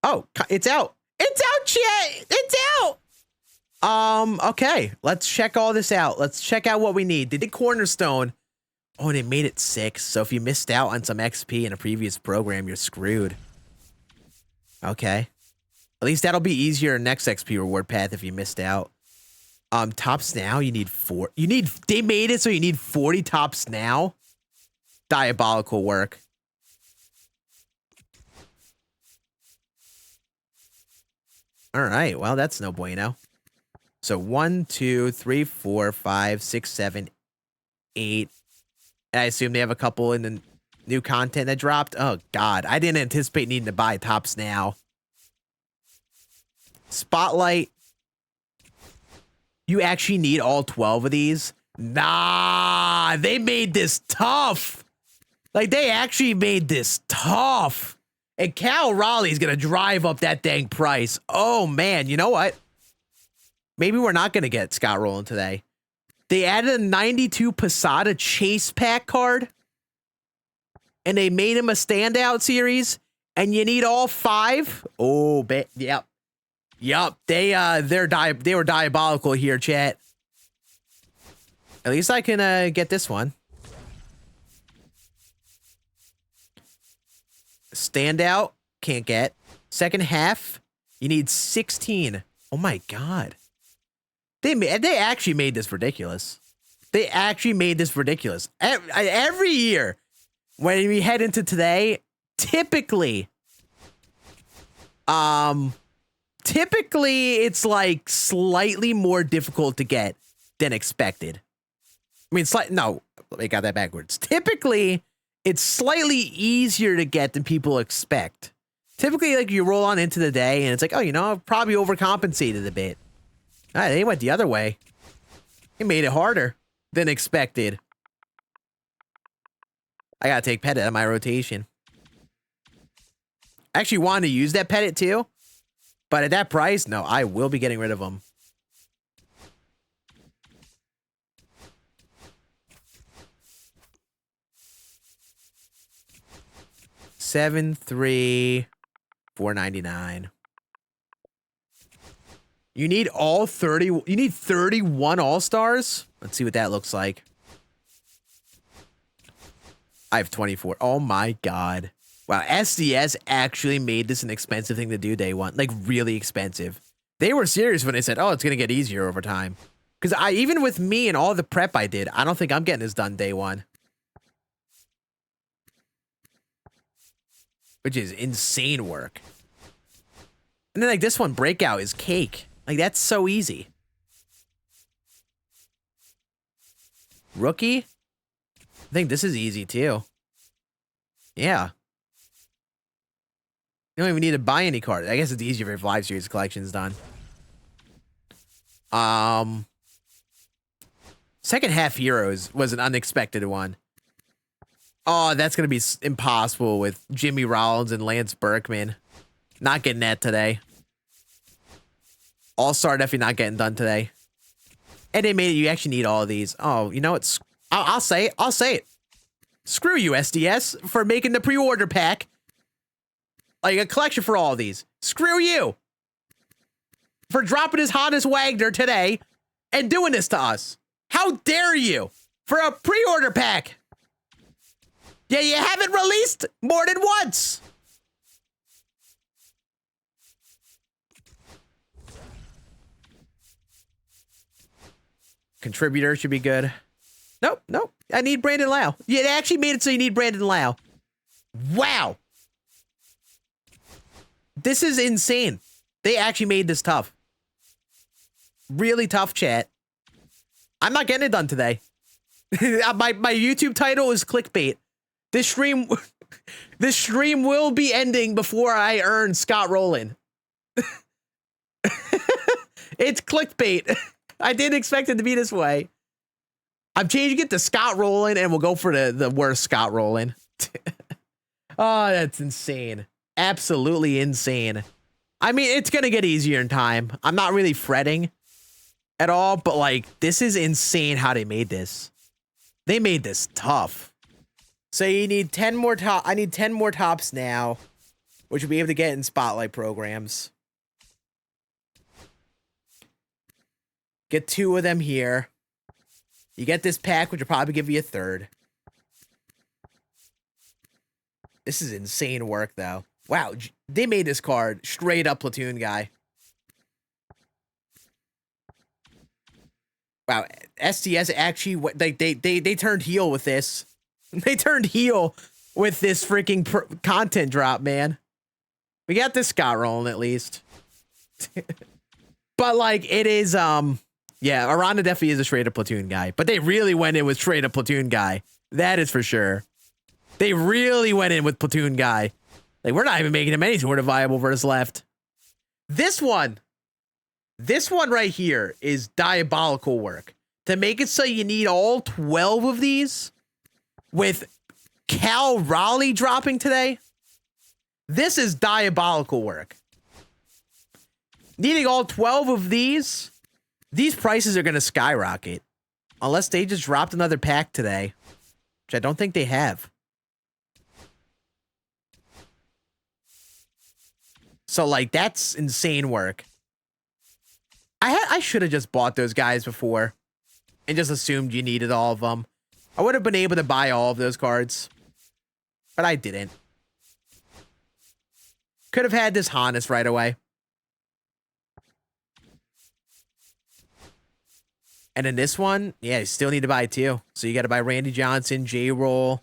Oh, it's out. It's out, chat. It's out. Okay. Let's check all this out. Let's check out what we need. They did Cornerstone. Oh, and they made it 6. So if you missed out on some XP in a previous program, you're screwed. Okay. At least that'll be easier next XP reward path if you missed out. Tops now, you need 4. They made it so you need 40 tops now. Diabolical work. All right, well, that's no bueno. So 1, 2, 3, 4, 5, 6, 7, 8. And I assume they have a couple in the new content that dropped. Oh, God. I didn't anticipate needing to buy tops now. Spotlight. You actually need all 12 of these? Nah, they made this tough. Like, they actually made this tough. And Cal Raleigh's going to drive up that dang price. Oh, man. You know what? Maybe we're not going to get Scott Rolen today. They added a 92 Posada Chase Pack card. And they made him a standout series. And you need all 5? Oh, yep. Yup, they were diabolical here, chat. At least I can get this one. Standout, can't get. Second half, you need 16. Oh my God. They actually made this ridiculous. They actually made this ridiculous. Every year, when we head into today, typically it's like slightly more difficult to get than expected. I mean, no, I got that backwards. Typically, it's slightly easier to get than people expect. Typically, like, you roll on into the day and it's like, oh, you know, I've probably overcompensated a bit. All right, they went the other way. They made it harder than expected. I gotta take Pettit out of my rotation. I actually wanted to use that Pettit too. But at that price, no, I will be getting rid of them. $7,349. You need all 30. You need 31 All-Stars? Let's see what that looks like. I have 24. Oh my God. Wow, SDS actually made this an expensive thing to do day one. Like, really expensive. They were serious when they said, oh, it's going to get easier over time. Because even with me and all the prep I did, I don't think I'm getting this done day one. Which is insane work. And then, like, this one, Breakout, is cake. Like, that's so easy. Rookie? I think this is easy, too. Yeah. You don't even need to buy any cards. I guess it's easier if Live Series collection's done. Second half Heroes was an unexpected one. Oh, that's going to be impossible with Jimmy Rollins and Lance Berkman. Not getting that today. All-Star definitely not getting done today. And they made it, you actually need all of these. Oh, you know what? I'll say it. I'll say it. Screw you, SDS, for making the pre-order pack. Like, a collection for all of these. Screw you. For dropping his hottest Wagner today and doing this to us. How dare you? For a pre-order pack. Yeah, you haven't released more than once. Contributor should be good. Nope, nope. I need Brandon Lau. Yeah, they actually made it so you need Brandon Lau. Wow. This is insane. They actually made this tough. Really tough, chat. I'm not getting it done today. my YouTube title is clickbait. This stream will be ending before I earn Scott Rolen. It's clickbait. I didn't expect it to be this way. I'm changing it to Scott Rolen, and we'll go for the worst Scott Rolen. Oh, that's insane. Absolutely insane. I mean, it's going to get easier in time. I'm not really fretting at all, but, like, this is insane how they made this. They made this tough. So you need 10 more top. I need 10 more tops now. which you'll be able to get in Spotlight programs. Get 2 of them here. You get this pack, which will probably give you a 3rd. This is insane work, though. Wow, they made this card straight up platoon guy. Wow, STS actually, like, they turned heel with this. They turned heel with this freaking content drop, man. We got this Scott Rolen at least. But, like, it is, yeah, Arana definitely is a straight up platoon guy. But they really went in with straight up platoon guy. That is for sure. They really went in with platoon guy. Like, we're not even making him any sort of viable versus left. This one right here is diabolical work. To make it so you need all 12 of these with Cal Raleigh dropping today. This is diabolical work. Needing all 12 of these prices are going to skyrocket. Unless they just dropped another pack today, which I don't think they have. So, like, that's insane work. I should have just bought those guys before and just assumed you needed all of them. I would have been able to buy all of those cards, but I didn't. Could have had this Hannes right away. And in this one, yeah, you still need to buy 2. So you got to buy Randy Johnson, J-Roll,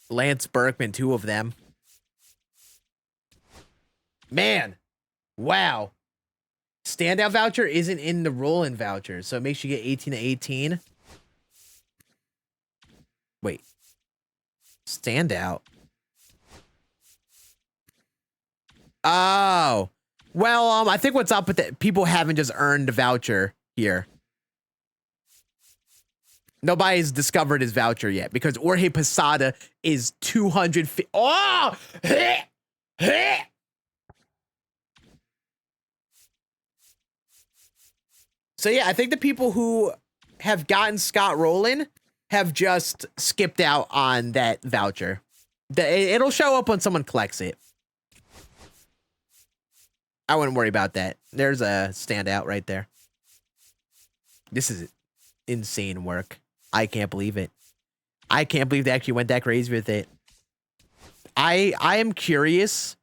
Lance Berkman, 2 of them. Man, wow. Standout voucher isn't in the roll-in voucher, so it makes you get 18 to 18. Wait. Standout. Oh. Well, I think what's up with that, people haven't just earned the voucher here. Nobody's discovered his voucher yet because Jorge Posada is 250. Oh! So yeah, I think the people who have gotten Scott Rolen have just skipped out on that voucher. It'll show up when someone collects it. I wouldn't worry about that. There's a standout right there. This is insane work. I can't believe it. I can't believe they actually went that crazy with it. I am curious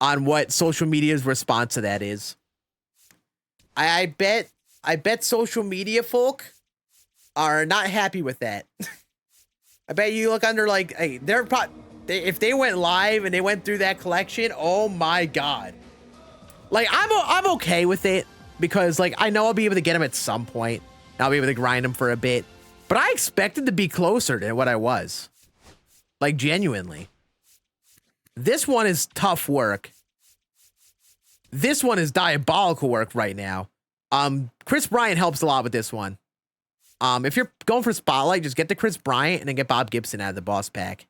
on what social media's response to that is. I bet social media folk are not happy with that. I bet you look under like, hey, if they went live and they went through that collection, oh my god. Like I'm okay with it because like I know I'll be able to get them at some point. I'll be able to grind them for a bit, but I expected to be closer to what I was. Like genuinely. This one is tough work. This one is diabolical work right now. Chris Bryant helps a lot with this one. If you're going for Spotlight, just get the Chris Bryant and then get Bob Gibson out of the boss pack.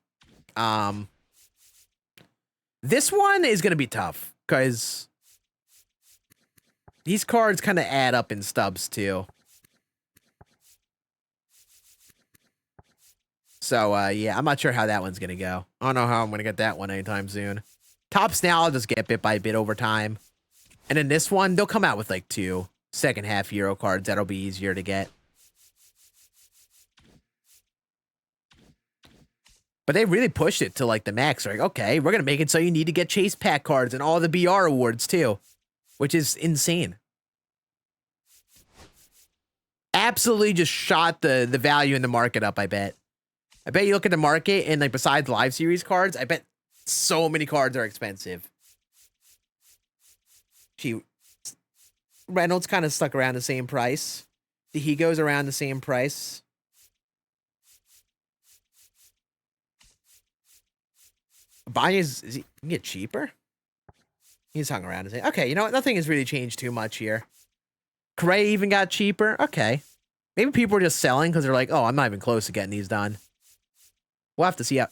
This one is going to be tough because these cards kind of add up in stubs too. So, yeah, I'm not sure how that one's going to go. I don't know how I'm going to get that one anytime soon. Tops now, I'll just get bit by bit over time. And in this one, they'll come out with like 2 second half Euro cards. That'll be easier to get. But they really pushed it to like the max. Like, okay, we're going to make it so you need to get chase pack cards and all the BR awards too, which is insane. Absolutely just shot the value in the market up, I bet. I bet you look at the market and like besides live series cards, I bet so many cards are expensive. Gee, Reynolds kind of stuck around the same price. He goes around the same price. Banya's, is he can get cheaper? He's hung around the same. Okay, you know what? Nothing has really changed too much here. Correa even got cheaper. Okay. Maybe people are just selling because they're like, oh, I'm not even close to getting these done. We'll have to see how...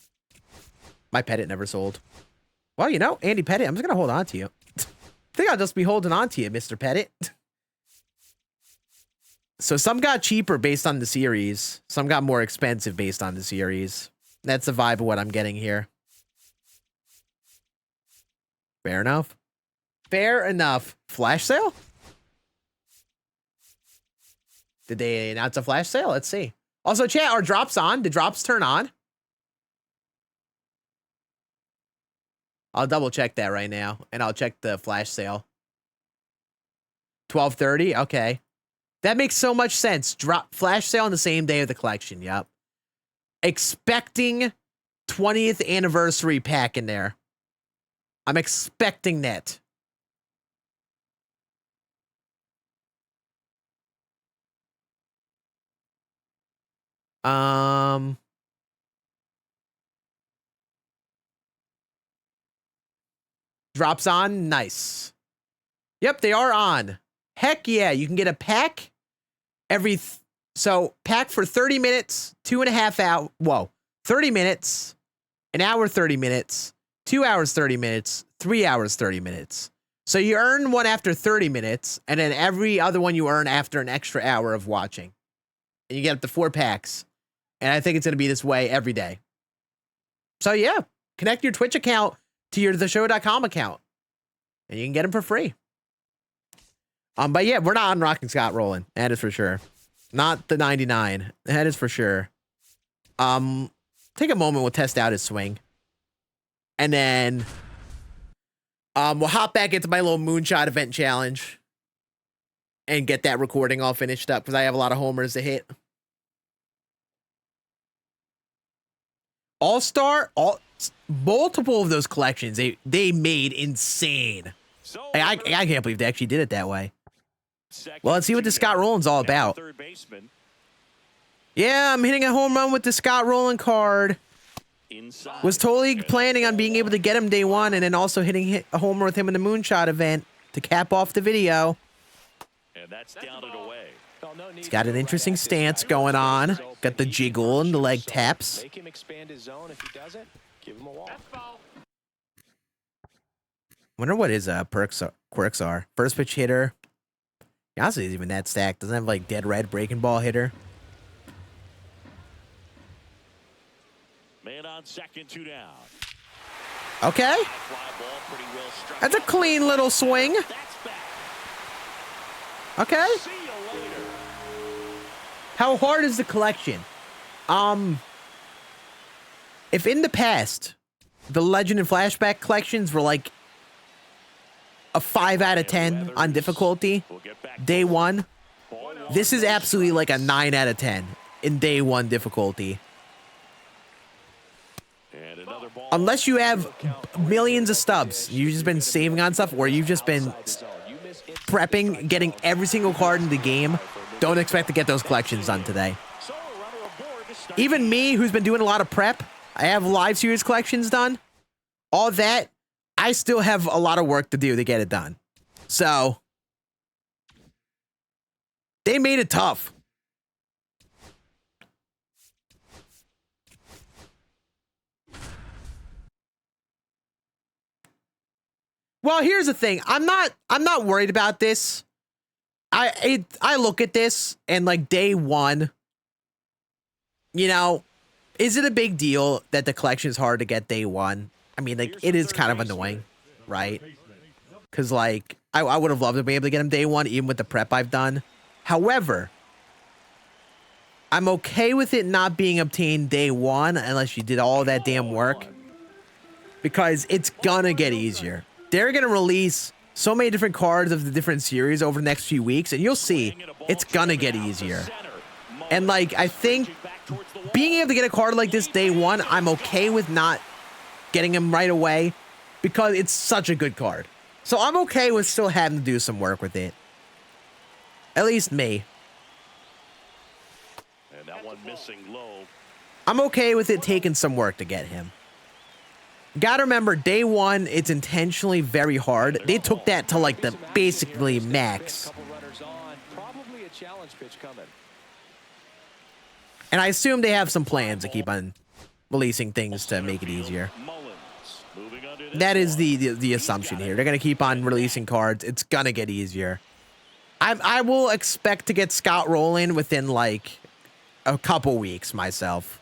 My Pettit never sold. Well, you know, Andy Pettit, I'm just going to hold on to you. I think I'll just be holding on to you, Mr. Pettit. So some got cheaper based on the series. Some got more expensive based on the series. That's the vibe of what I'm getting here. Fair enough. Fair enough. Flash sale? Did they announce a flash sale? Let's see. Also, chat, are drops on? Did drops turn on? I'll double check that right now, and I'll check the flash sale. 12:30? Okay. That makes so much sense. Drop flash sale on the same day of the collection. Yep. Expecting 20th anniversary pack in there. I'm expecting that. Drops on. Nice. Yep, they are on. Heck yeah, you can get a pack every... So, pack for 30 minutes, 2.5 hours... Whoa. 30 minutes, an hour 30 minutes, 2 hours 30 minutes, 3 hours 30 minutes. So you earn one after 30 minutes, and then every other one you earn after an extra hour of watching. And you get up to 4 packs. And I think it's going to be this way every day. So yeah, connect your Twitch account to your theshow.com account. And you can get them for free. But yeah, we're not unrocking Scott Rolen. That is for sure. Not the 99. That is for sure. Take a moment, we'll test out his swing. And then we'll hop back into my little moonshot event challenge. And get that recording all finished up, because I have a lot of homers to hit. All-Star, multiple of those collections, they made insane. I can't believe they actually did it that way. Well, let's see what the Scott Rolen's all about. Yeah, I'm hitting a home run with the Scott Rolen card. Was totally planning on being able to get him day one, and then also hitting a homer with him in the moonshot event to cap off the video. And that's down and away. He's got an interesting stance going on. Got the jiggle and the leg taps. Make him expand his zone. If he doesn't, give him a walk. Wonder what his quirks are. First pitch hitter. Honestly, isn't even that stacked. Doesn't have like dead red breaking ball hitter. Man on second, 2 down. Okay. That's a clean little swing. Okay. How hard is the collection? If in the past, the Legend and Flashback collections were like a 5 out of 10 on difficulty, day one, this is absolutely like a 9 out of 10 in day one difficulty. Unless you have millions of stubs, you've just been saving on stuff, or you've just been prepping, getting every single card in the game, don't expect to get those collections done today. Even me, who's been doing a lot of prep, I have live series collections done. All that, I still have a lot of work to do to get it done. So, they made it tough. Well, here's the thing. I'm not worried about this. I look at this and like day one, you know, is it a big deal that the collection is hard to get day one? I mean, like, it is kind of annoying, right? Because like I would have loved to be able to get him day one, even with the prep I've done. However, I'm okay with it not being obtained day one unless you did all that damn work, because it's gonna get easier. They're going to release so many different cards of the different series over the next few weeks, and you'll see it's going to get easier. And, like, I think being able to get a card like this day one, I'm okay with not getting him right away because it's such a good card. So I'm okay with still having to do some work with it. At least me. And that one missing low. I'm okay with it taking some work to get him. Gotta remember, day one, it's intentionally very hard. They took that to like the basically max. And I assume they have some plans to keep on releasing things to make it easier. That is the assumption here. They're gonna keep on releasing cards. It's gonna get easier. I will expect to get Scott Rolen within like a couple weeks myself.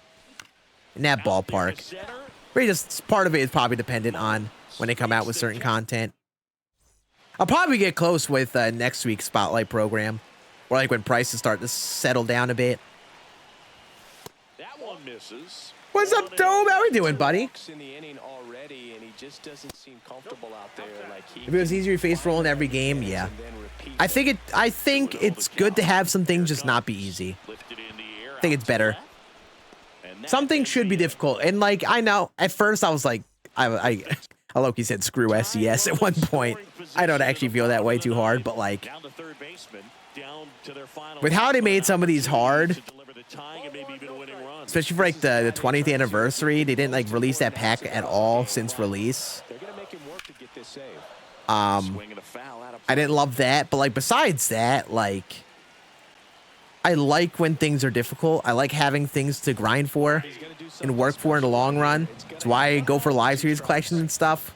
In that ballpark. Really, just part of it is probably dependent on when they come out with certain content. I'll probably get close with next week's Spotlight program, or like when prices start to settle down a bit. That one misses. What's up, Dome? How we doing, buddy? In the inning already, and he just doesn't seem comfortable out there. Like If it was easier to face rolling every game, yeah. I think it's good to have some things just not be easy. I think it's better. Some things should be difficult, and like I know at first I was like, I Loki said screw SCS at one point. I don't actually feel that way too hard, but like with how they made some of these hard, especially for like the 20th anniversary, they didn't like release that pack at all since release. I didn't love that, but like besides that, like I like when things are difficult. I like having things to grind for and work for in the long run. That's why I go for live series collections and stuff.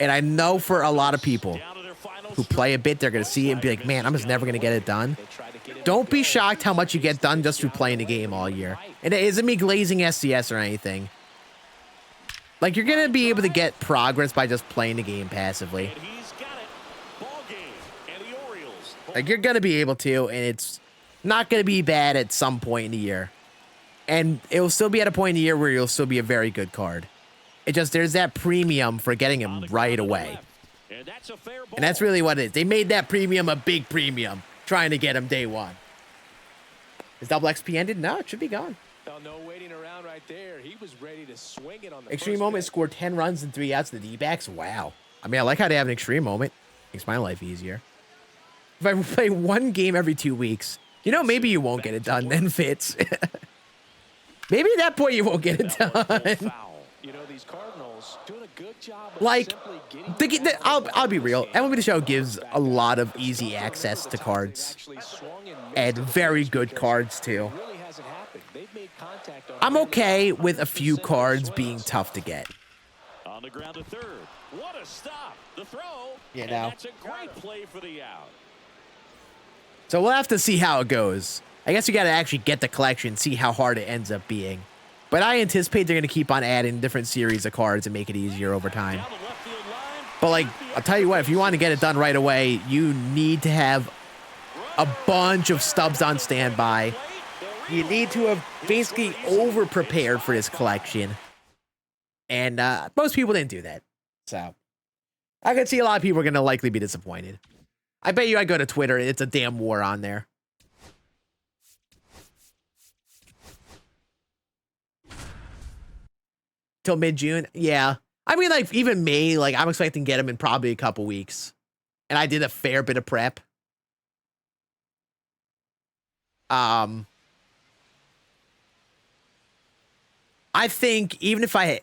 And I know for a lot of people who play a bit, they're going to see it and be like, man, I'm just never going to get it done. Don't be shocked how much you get done just through playing the game all year. And it isn't me glazing SCS or anything. Like, you're going to be able to get progress by just playing the game passively. Like, you're going to be able to, and it's not going to be bad at some point in the year. And it will still be at a point in the year where you'll still be a very good card. It just, there's that premium for getting him right away. And that's really what it is. They made that premium a big premium, trying to get him day one. Is double XP ended? No, it should be gone. No waiting around right there. He was ready to swing it on the Extreme Moment scored 10 runs and 3 outs to the D-backs. Wow. I mean, I like how they have an Extreme Moment. Makes my life easier. If I play one game every 2 weeks, you know, maybe you won't get it done then, Fitz. Maybe at that point you won't get it done. You know, these Cardinals doing a good job of like, I'll be real. MLB The Show gives a lot of easy access to cards. And very good cards, too. I'm okay with a few cards being tough to get. On the ground to third. What a stop. The throw. You know. That's a great play for the out. So we'll have to see how it goes. I guess you got to actually get the collection, see how hard it ends up being. But I anticipate they're going to keep on adding different series of cards and make it easier over time. But like, I'll tell you what, if you want to get it done right away, you need to have a bunch of stubs on standby. You need to have basically over-prepared for this collection. And most people didn't do that. So I can see a lot of people are going to likely be disappointed. I bet you I go to Twitter and it's a damn war on there. Till mid-June? Yeah. I mean, like, even May, like, I'm expecting to get them in probably a couple weeks. And I did a fair bit of prep. I think even if I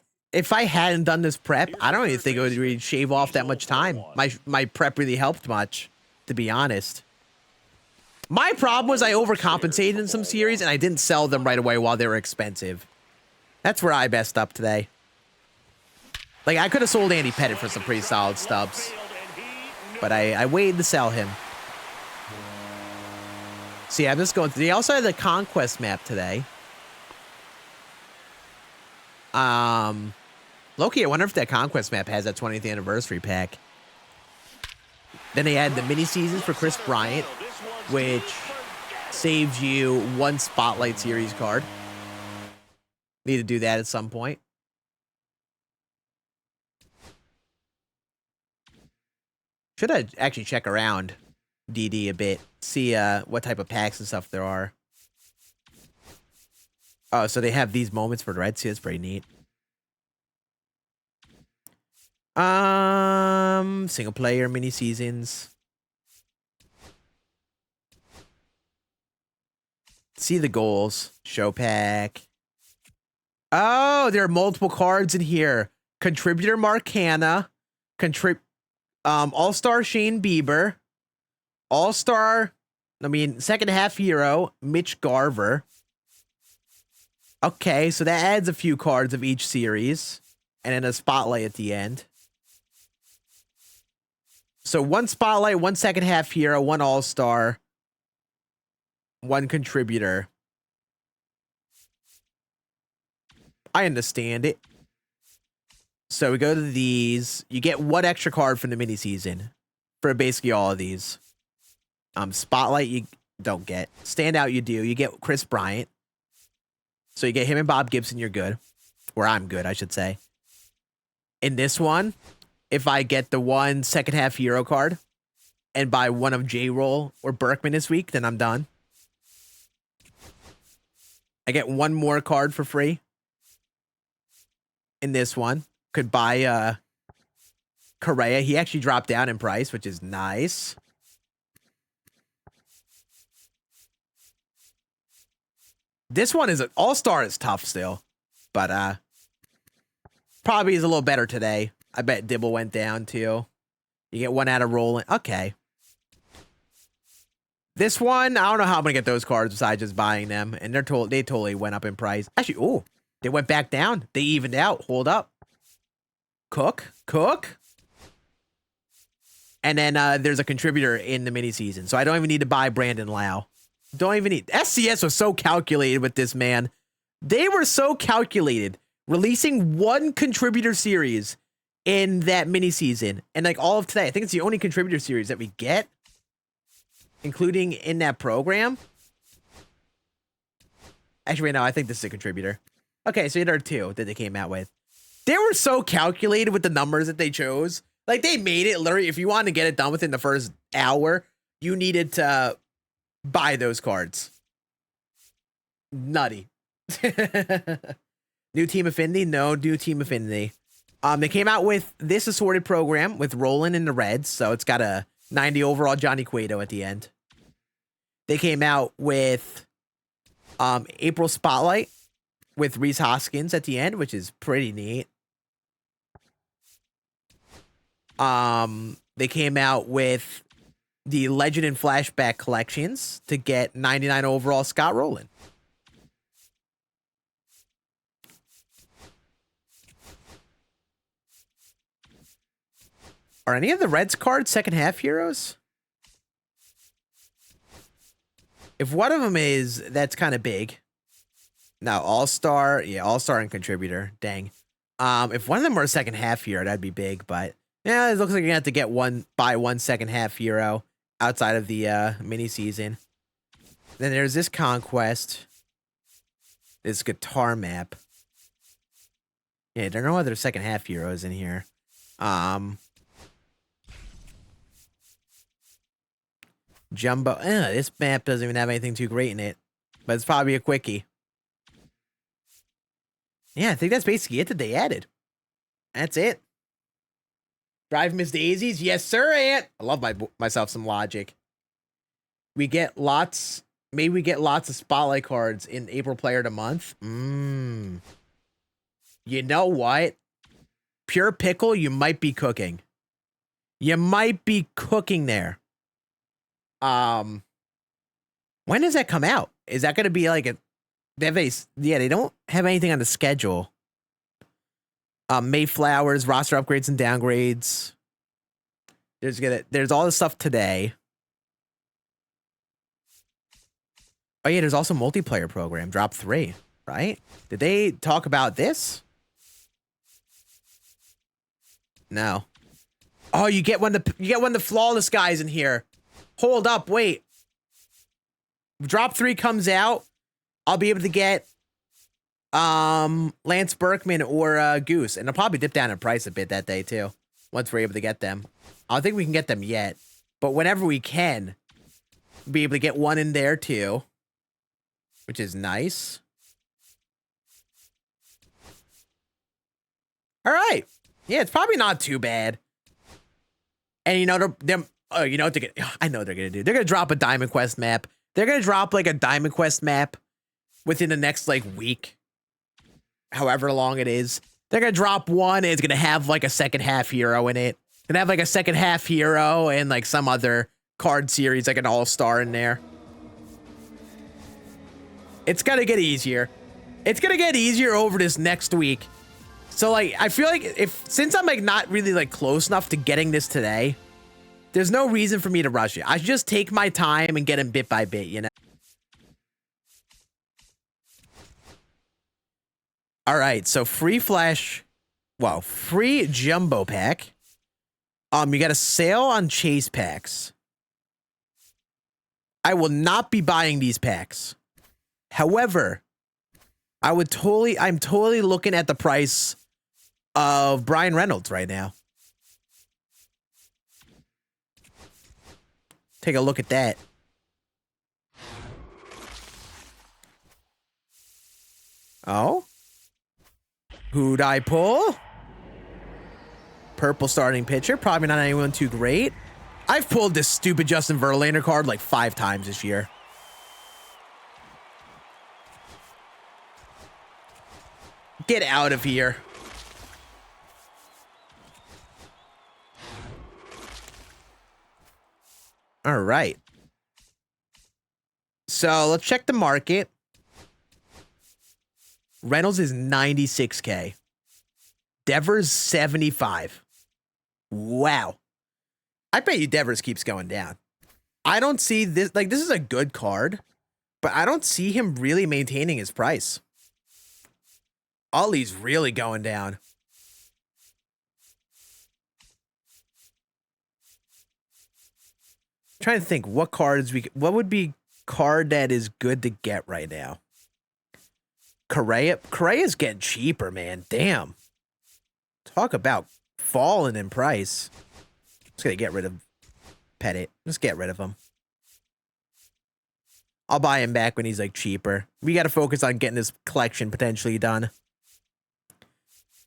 hadn't done this prep, I don't even think it would really shave off that much time. My prep really helped much, to be honest. My problem was I overcompensated in some series and I didn't sell them right away while they were expensive. That's where I messed up today. Like, I could have sold Andy Pettit for some pretty solid stubs. But I waited to sell him. See, I'm just going through. They also had the Conquest map today. Loki, I wonder if that Conquest map has that 20th anniversary pack. Then they had the mini seasons for Chris Bryant, which saves you one Spotlight Series card. Need to do that at some point. Should I actually check around DD a bit, see what type of packs and stuff there are. Oh, so they have these moments for the Red Sea. That's pretty neat. Single player mini seasons. See the goals. Show pack. Oh, there are multiple cards in here. Contributor Marcana. All-Star Shane Bieber. All-Star, second half hero, Mitch Garver. Okay, so that adds a few cards of each series. And then a spotlight at the end. So one spotlight, one second half hero, one all-star, one contributor. I understand it. So we go to these. You get one extra card from the mini season for basically all of these. Spotlight you don't get. Standout you do. You get Chris Bryant. So you get him and Bob Gibson, you're good. Or I'm good, I should say. In this one, if I get the one second half hero card and buy one of J-Roll or Berkman this week, then I'm done. I get one more card for free. In this one. Could buy Correa. He actually dropped down in price, which is nice. This one is an all-star is tough still. But probably is a little better today. I bet Dibble went down too. You get one out of Rolen. Okay. This one, I don't know how I'm gonna get those cards besides just buying them. And they totally went up in price. Actually, oh, they went back down. They evened out. Hold up. Cook. And then there's a contributor in the mini season. So I don't even need to buy Brandon Lau. Don't even need. SCS was so calculated with this, man. They were so calculated. Releasing one contributor series in that mini season. And like all of today, I think it's the only contributor series that we get. Including in that program. Actually, wait, no, I think this is a contributor. Okay, so there are two that they came out with. They were so calculated with the numbers that they chose. Like, they made it literally, if you wanted to get it done within the first hour, you needed to buy those cards. Nutty. New Team Affinity? No, new Team Affinity. They came out with this assorted program with Rolen in the Reds, so it's got a 90 overall Johnny Cueto at the end. They came out with April Spotlight with Rhys Hoskins at the end, which is pretty neat. They came out with the Legend and Flashback collections to get 99 overall Scott Rolen. Are any of the Reds cards second half heroes? If one of them is, that's kind of big. Now, All-Star. Yeah, All-Star and Contributor. Dang. If one of them were a second half hero, that'd be big. But, yeah, it looks like you're going to have to get buy one second half hero outside of the mini season. Then there's this Conquest. This Guitar Map. Yeah, there are no other second half heroes in here. Jumbo. This map doesn't even have anything too great in it. But it's probably a quickie. Yeah, I think that's basically it that they added. That's it. Drive Miss Daisies? Yes, sir, Ant. I love myself some Logic. We get lots. Maybe we get lots of Spotlight cards in April Player of the Month. You know what? Pure Pickle, you might be cooking. You might be cooking there. When does that come out? Is that going to be like a... they don't have anything on the schedule. Mayflowers, roster upgrades and downgrades. There's all this stuff today. Oh yeah, there's also multiplayer program, drop 3, right? Did they talk about this? No. Oh, you get one of the flawless guys in here. Hold up, wait. Drop 3 comes out. I'll be able to get Lance Berkman or Goose. And I'll probably dip down in price a bit that day too. Once we're able to get them. I don't think we can get them yet. But whenever we can, be able to get one in there too. Which is nice. Alright. Yeah, it's probably not too bad. And you know, you know what they're gonna, I know what they're gonna do. They're gonna drop a Diamond Quest map. They're gonna drop like a Diamond Quest map within the next like week. However long it is. They're gonna drop one and it's gonna have like a second half hero in it. Gonna have like a second half hero and like some other card series, like an all-star in there. It's gonna get easier. It's gonna get easier over this next week. So like, I feel like since I'm like not really like close enough to getting this today, there's no reason for me to rush it. I should just take my time and get them bit by bit, you know? All right, so free flash Well, free jumbo pack. You got a sale on chase packs. I will not be buying these packs. However, I'm totally looking at the price of Brian Reynolds right now. Take a look at that. Oh? Who'd I pull? Purple starting pitcher. Probably not anyone too great. I've pulled this stupid Justin Verlander card like 5 times this year. Get out of here. All right. So let's check the market. Reynolds is 96K. Devers 75. Wow. I bet you Devers keeps going down. I don't see this. Like, this is a good card, but I don't see him really maintaining his price. Ollie's really going down. I'm trying to think what cards what would be card that is good to get right now. Correa's getting cheaper, man. Damn. Talk about falling in price. Just gonna get rid of Pettit. Just get rid of him. I'll buy him back when he's like cheaper. We got to focus on getting this collection potentially done.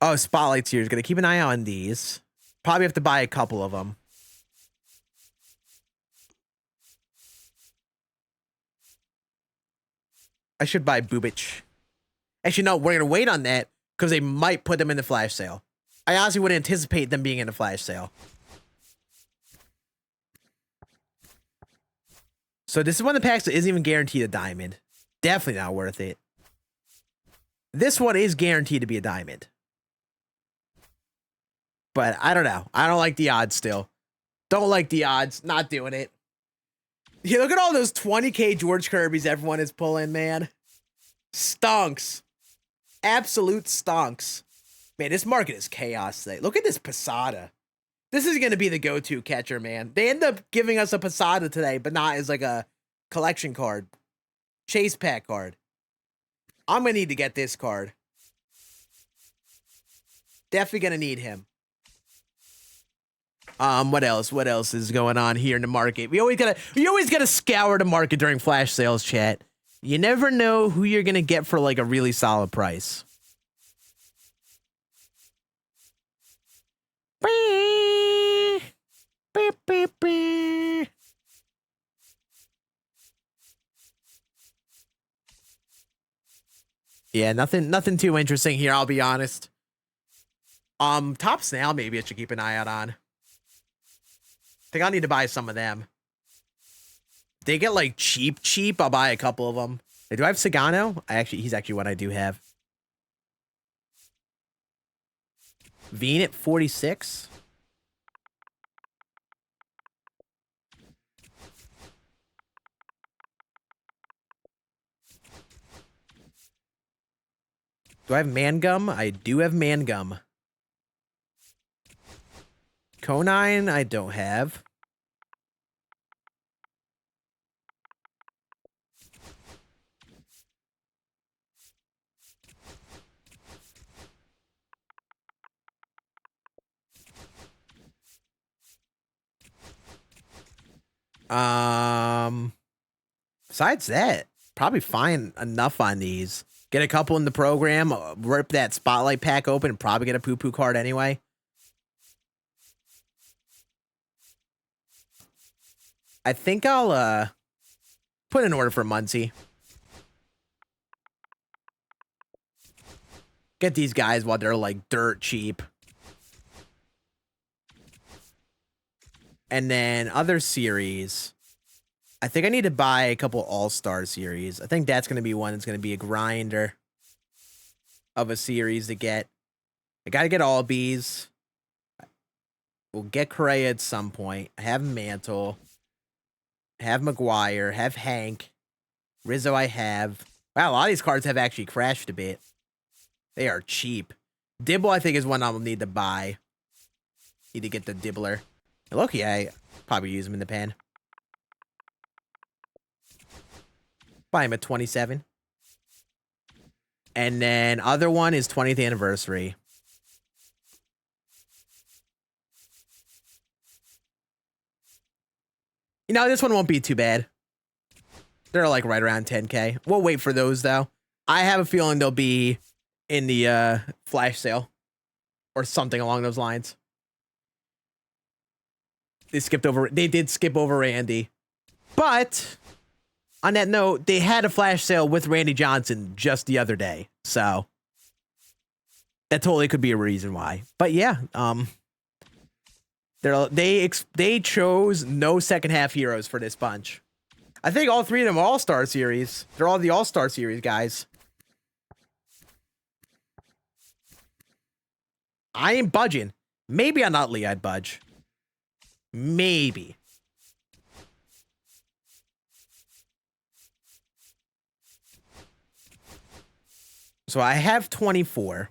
Oh, Spotlight's here. He's gonna keep an eye on these. Probably have to buy a couple of them. I should buy Bubich. Actually, no, we're going to wait on that because they might put them in the flash sale. I honestly would anticipate them being in the flash sale. So this is one of the packs that isn't even guaranteed a diamond. Definitely not worth it. This one is guaranteed to be a diamond. But I don't know. I don't like the odds still. Don't like the odds. Not doing it. Yeah, look at all those 20K George Kirby's everyone is pulling, man. Stonks. Absolute stonks. Man, this market is chaos today. Look at this Posada. This is going to be the go-to catcher, man. They end up giving us a Posada today, but not as like a collection card. Chase pack card. I'm going to need to get this card. Definitely going to need him. What else? What else is going on here in the market? We always gotta scour the market during flash sales, chat. You never know who you're gonna get for like a really solid price. Yeah, nothing too interesting here, I'll be honest. Top Snail, maybe I should keep an eye out on. I think I'll need to buy some of them. They get like cheap. I'll buy a couple of them. Hey, do I have Sagano? He's actually what I do have. Veen at 46. Do I have Mangum? I do have Mangum. Conine, I don't have. Besides that, probably fine enough on these. Get a couple in the program, rip that spotlight pack open, and probably get a poo-poo card anyway. I think I'll put an order for Muncie. Get these guys while they're like dirt cheap. And then other series. I think I need to buy a couple All-Star series. I think that's going to be one that's going to be a grinder of a series to get. I got to get all B's. We'll get Correa at some point. I have Mantle. I have McGuire. Have Hank. Rizzo I have. Wow, a lot of these cards have actually crashed a bit. They are cheap. Dibble, I think, is one I'll need to buy. Need to get the Dibbler. Loki, I probably use him in the pen. Buy him at 27. And then other one is 20th anniversary. You know, this one won't be too bad. They're like right around 10K. We'll wait for those though. I have a feeling they'll be in the flash sale or something along those lines. They did skip over Randy. But on that note, they had a flash sale with Randy Johnson just the other day. So that totally could be a reason why. But yeah, they chose no second half heroes for this bunch. I think all three of them are All-Star Series. They're all the All-Star Series guys. I ain't budging. Maybe on Utley I'd budge. Maybe. So I have 24.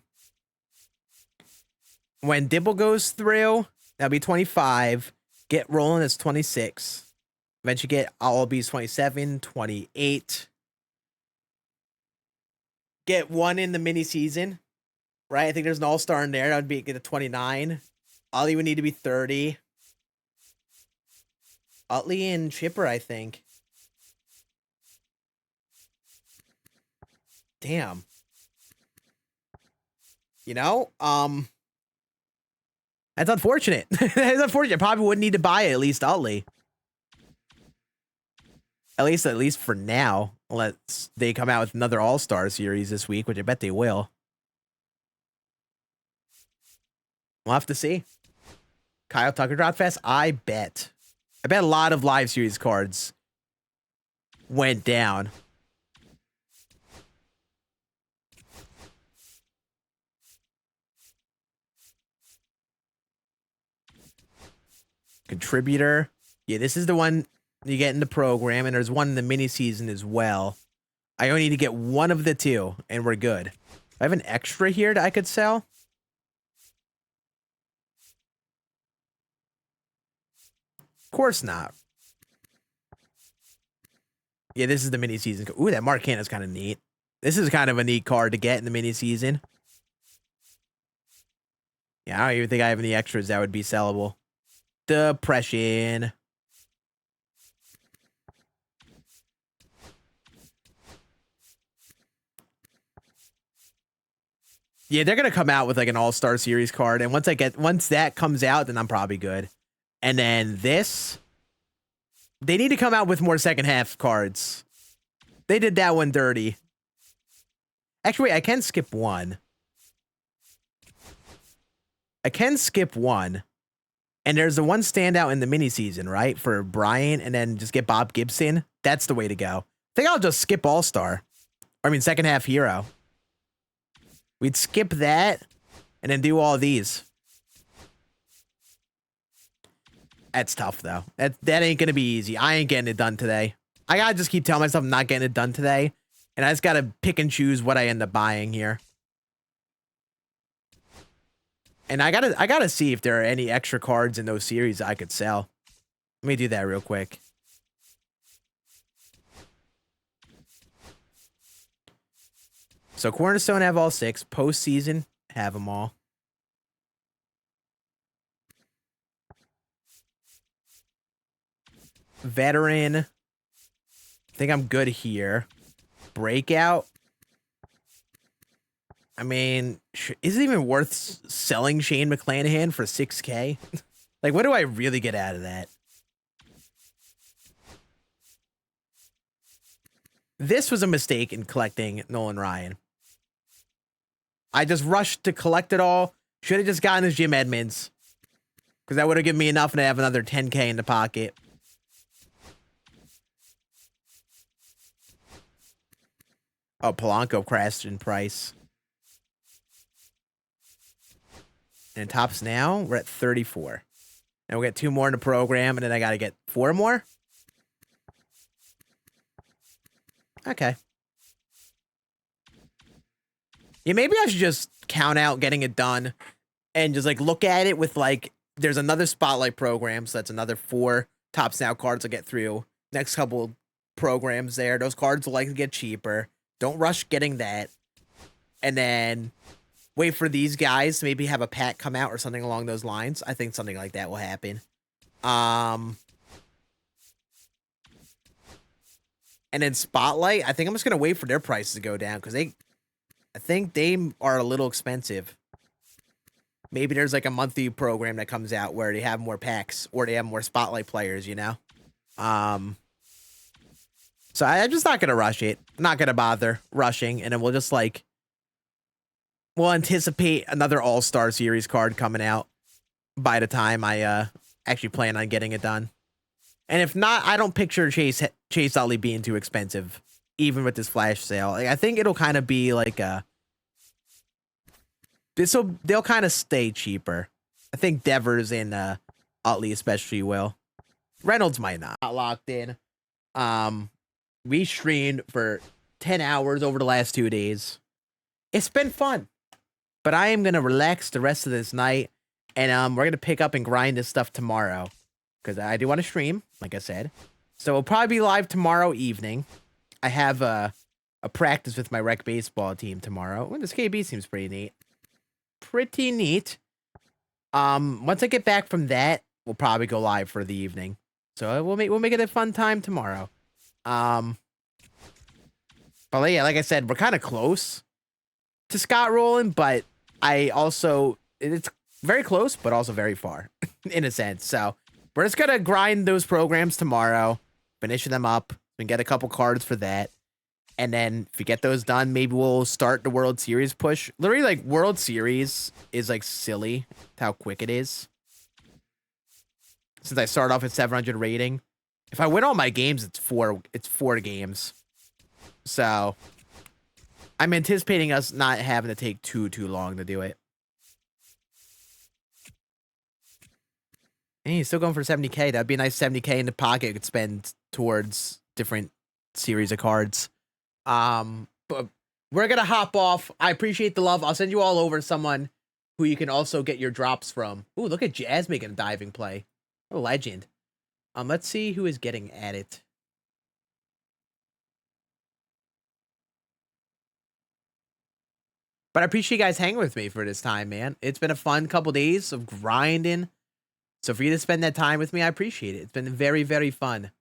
When Dibble goes through, that'll be 25. Get Rolen, that's 26. Eventually get Albies 27, 28. Get one in the mini season. Right? I think there's an all-star in there. That would be get a 29. Ollie would need to be 30. Utley and Chipper, I think. Damn. You know, that's unfortunate. That's unfortunate. Probably wouldn't need to buy it, at least Utley. At least for now. Unless they come out with another All-Star series this week, which I bet they will. We'll have to see. Kyle Tucker Drop Fest? I bet a lot of live series cards went down. Contributor. Yeah, this is the one you get in the program, and there's one in the mini season as well. I only need to get one of the two, and we're good. I have an extra here that I could sell. Of course not. Yeah, this is the mini season. Ooh, that Marcana is kind of neat. This is kind of a neat card to get in the mini season. Yeah, I don't even think I have any extras that would be sellable. Depression. Yeah, they're gonna come out with like an all-star series card, and once that comes out, then I'm probably good. And then this, they need to come out with more second half cards. They did that one dirty. Actually, wait, I can skip one. And there's the one standout in the mini season, right? For Brian, and then just get Bob Gibson. That's the way to go. I think I'll just skip All-Star. I mean, second half hero. We'd skip that and then do all these. That's tough, though. That ain't going to be easy. I ain't getting it done today. I got to just keep telling myself I'm not getting it done today. And I just got to pick and choose what I end up buying here. And I gotta see if there are any extra cards in those series I could sell. Let me do that real quick. So Cornerstone have all 6. Postseason have them all. Veteran. I think I'm good here. Breakout. I mean, is it even worth selling Shane McClanahan for 6K? Like, what do I really get out of that? This was a mistake in collecting Nolan Ryan. I just rushed to collect it all. Should have just gotten his Jim Edmonds. Because that would have given me enough to have another 10K in the pocket. Oh, Polanco crashed in price. And tops now, we're at 34. And we'll get 2 more in the program, and then I got to get 4 more? Okay. Yeah, maybe I should just count out getting it done, and just like look at it with like there's another spotlight program, so that's another 4 top snout cards to get through. Next couple programs there, those cards will likely get cheaper. Don't rush getting that, and then wait for these guys to maybe have a pack come out or something along those lines. I think something like that will happen. And then Spotlight, I think I'm just gonna wait for their prices to go down because I think they are a little expensive. Maybe there's like a monthly program that comes out where they have more packs or they have more Spotlight players, you know? So I'm just not gonna rush it. I'm not gonna bother rushing, and then we'll just like we'll anticipate another All-Star Series card coming out by the time I actually plan on getting it done. And if not, I don't picture Chase Utley being too expensive, even with this flash sale. Like, I think it'll kind of be like they'll kind of stay cheaper. I think Devers and Utley especially will. Reynolds might not. Not locked in. We streamed for 10 hours over the last 2 days. It's been fun. But I am going to relax the rest of this night. And we're going to pick up and grind this stuff tomorrow. Because I do want to stream, like I said. So we'll probably be live tomorrow evening. I have a practice with my rec baseball team tomorrow. Well, this KB seems pretty neat. Pretty neat. Once I get back from that, we'll probably go live for the evening. So we'll make it a fun time tomorrow. But yeah, like I said, we're kind of close to Scott Rolen, but it's very close, but also very far in a sense. So we're just gonna grind those programs tomorrow, finish them up, and get a couple cards for that. And then if we get those done, maybe we'll start the World Series push. Literally, like, World Series is like silly how quick it is. Since I started off at 700 rating. If I win all my games, it's four games. So I'm anticipating us not having to take too long to do it. And he's still going for 70k. That'd be a nice 70k in the pocket you could spend towards different series of cards. But we're gonna hop off. I appreciate the love. I'll send you all over to someone who you can also get your drops from. Ooh, look at Jazz making a diving play. What a legend. Let's see who is getting at it. But I appreciate you guys hanging with me for this time, man. It's been a fun couple days of grinding. So for you to spend that time with me, I appreciate it. It's been very, very fun.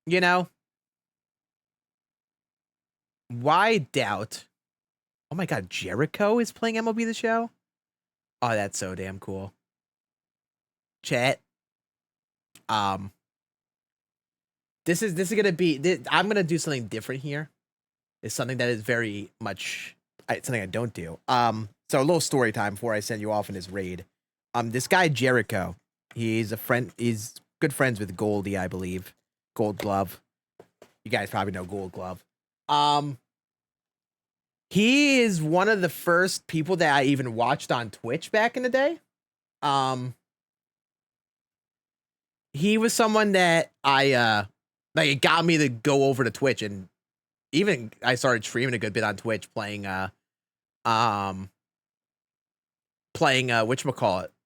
You know, why doubt? Oh my God, Jericho is playing MLB The Show? Oh, that's so damn cool. Chat. This is gonna be. I'm gonna do something different here. It's something that is very much something I don't do. So a little story time before I send you off in his raid. This guy Jericho, he's a friend. He's good friends with Goldie, I believe. Gold Glove. You guys probably know Gold Glove. He is one of the first people that I even watched on Twitch back in the day. He was someone that it got me to go over to Twitch, and even I started streaming a good bit on Twitch playing whatchamacallit,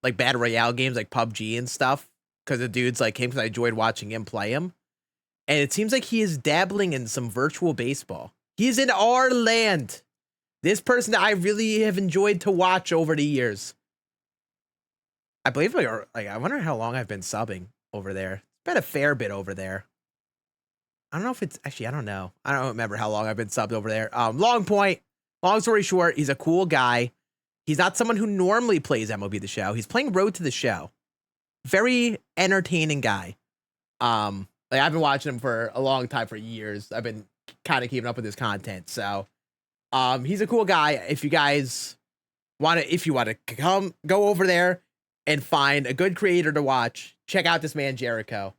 like battle royale games like PUBG and stuff, because the dude's like him, because I enjoyed watching him play him. And it seems like he is dabbling in some virtual baseball. He's in our land. This person that I really have enjoyed to watch over the years. I believe I wonder how long I've been subbing over there. It's been a fair bit over there. I don't know if it's actually, I don't know. I don't remember how long I've been subbed over there. Long story short, he's a cool guy. He's not someone who normally plays MLB The Show. He's playing Road to the Show. Very entertaining guy. I've been watching him for a long time, for years. I've been kind of keeping up with his content. So, he's a cool guy. If you guys want to go over there and find a good creator to watch, check out this man, Jericho.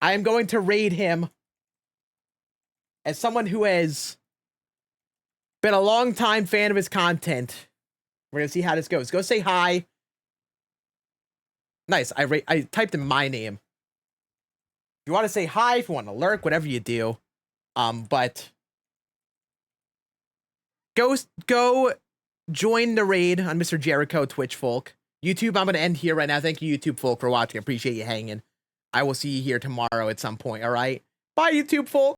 I am going to raid him as someone who has been a long time fan of his content. We're going to see how this goes. Go say hi. Nice. I typed in my name. you want to say hi, if you want to lurk, whatever you do. But go join the raid on Mr. Jericho Twitch folk. YouTube, I'm gonna end here right now. Thank you, YouTube folk, for watching. Appreciate you hanging. I will see you here tomorrow at some point. All right. Bye, YouTube folk.